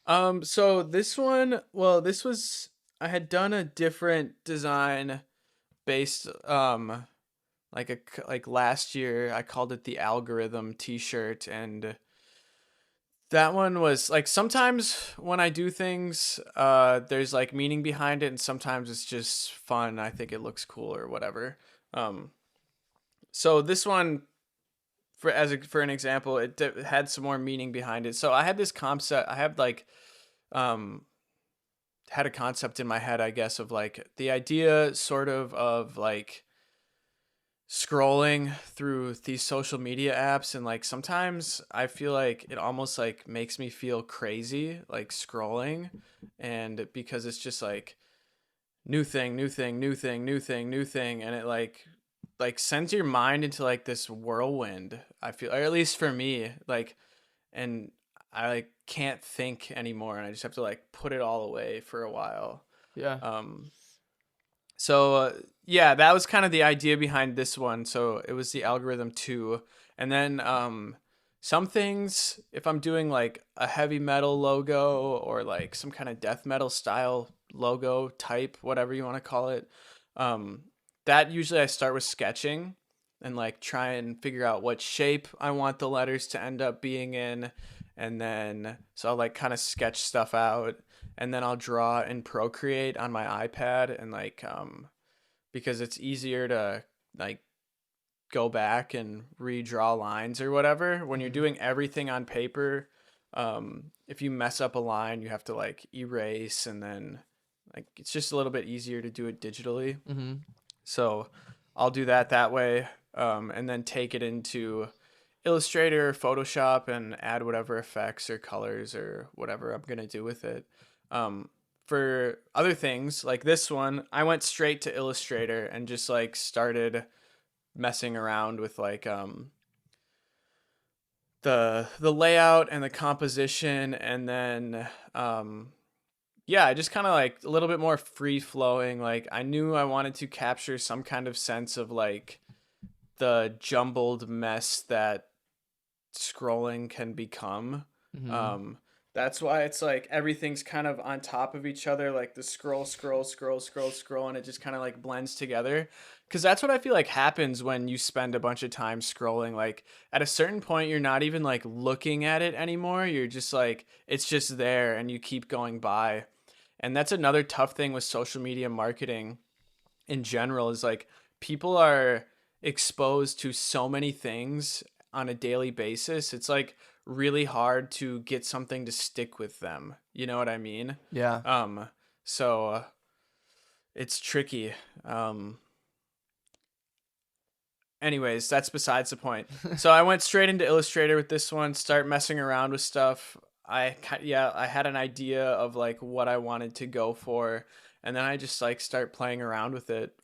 So this one, well, this was I had done a different design based like last year. I called it the algorithm t-shirt, and that one was like sometimes when I do things, there's like meaning behind it, and sometimes it's just fun. I think it looks cool or whatever. Um, so this one, for an example, it had some more meaning behind it. So I had this concept. I had like um had a concept in my head, I guess, of like the idea sort of like scrolling through these social media apps, and like sometimes I feel like it almost like makes me feel crazy like scrolling, and because it's just like new thing, new thing, new thing, new thing, new thing, and it like sends your mind into like this whirlwind. I feel, or at least for me, like, and I like can't think anymore, and I just have to like put it all away for a while. Yeah. um so yeah, that was kind of the idea behind this one. So it was the algorithm too. And then some things, if I'm doing like a heavy metal logo or like some kind of death metal style logo type, whatever you want to call it, um, that usually I start with sketching and like try and figure out what shape I want the letters to end up being in. And then so I'll like kind of sketch stuff out, and then I'll draw in Procreate on my iPad, and like because it's easier to like go back and redraw lines or whatever. When you're Mm-hmm. doing everything on paper, if you mess up a line, you have to like erase, and then like it's just a little bit easier to do it digitally. Mm-hmm. So I'll do that way, and then take it into Illustrator or Photoshop and add whatever effects or colors or whatever I'm gonna do with it. Um, for other things like this one, I went straight to Illustrator and just like started messing around with like the layout and the composition, and then yeah, I just kind of like a little bit more free flowing. Like I knew I wanted to capture some kind of sense of like the jumbled mess that scrolling can become. Mm-hmm. Um, that's why it's like everything's kind of on top of each other, like the scroll, and it just kind of like blends together. Because that's what I feel like happens when you spend a bunch of time scrolling. Like at a certain point, you're not even like looking at it anymore. You're just like, it's just there and you keep going by. And that's another tough thing with social media marketing in general is like people are exposed to so many things on a daily basis. It's like really hard to get something to stick with them. You know what I mean? Yeah. Um, so it's tricky. Um, Anyways, that's besides the point. So I went straight into Illustrator with this one, start messing around with stuff. Yeah, I had an idea of like what I wanted to go for, and then I just like start playing around with it.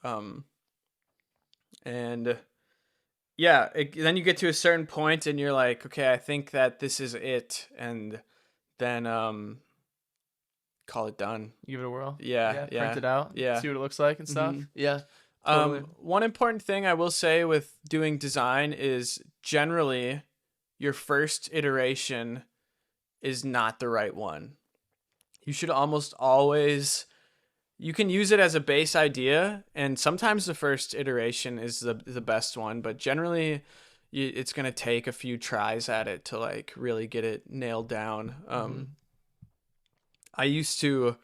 And yeah, then you get to a certain point and you're like, okay, I think that this is it, and then call it done. Give it a whirl. Yeah, Yeah. Print yeah, it out. yeah. See what it looks like and hmm stuff. Yeah. Totally. One important thing I will say with doing design is generally your first iteration is not the right one. You should almost always, you can use it as a base idea, and sometimes the first iteration is the best one, but generally it's going to take a few tries at it to like really get it nailed down. Mm-hmm. I used to,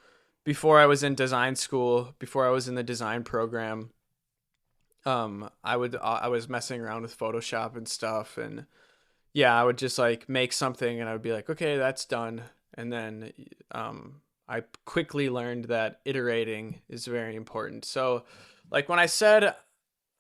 before I was in design school, before I was in the design program, I was messing around with Photoshop and stuff, and yeah, I would just like make something and I would be like, okay, that's done. And then I quickly learned that iterating is very important. So, like when I said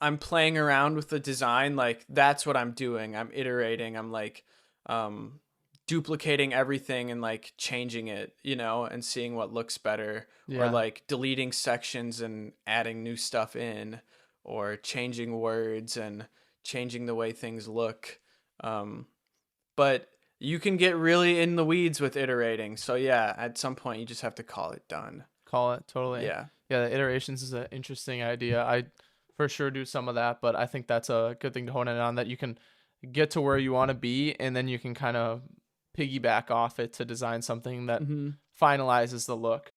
I'm playing around with the design, like that's what I'm doing. I'm iterating. I'm like um, duplicating everything and like changing it, and seeing what looks better, or Yeah. like deleting sections and adding new stuff in, or changing words and changing the way things look. Um, but you can get really in the weeds with iterating. So yeah, at some point you just have to call it done. Call it. Totally. Yeah. Yeah. The iterations is an interesting idea. I for sure do some of that, but I think that's a good thing to hone in on, that you can get to where you want to be and then you can kind of piggyback off it to design something that Hmm. finalizes the look.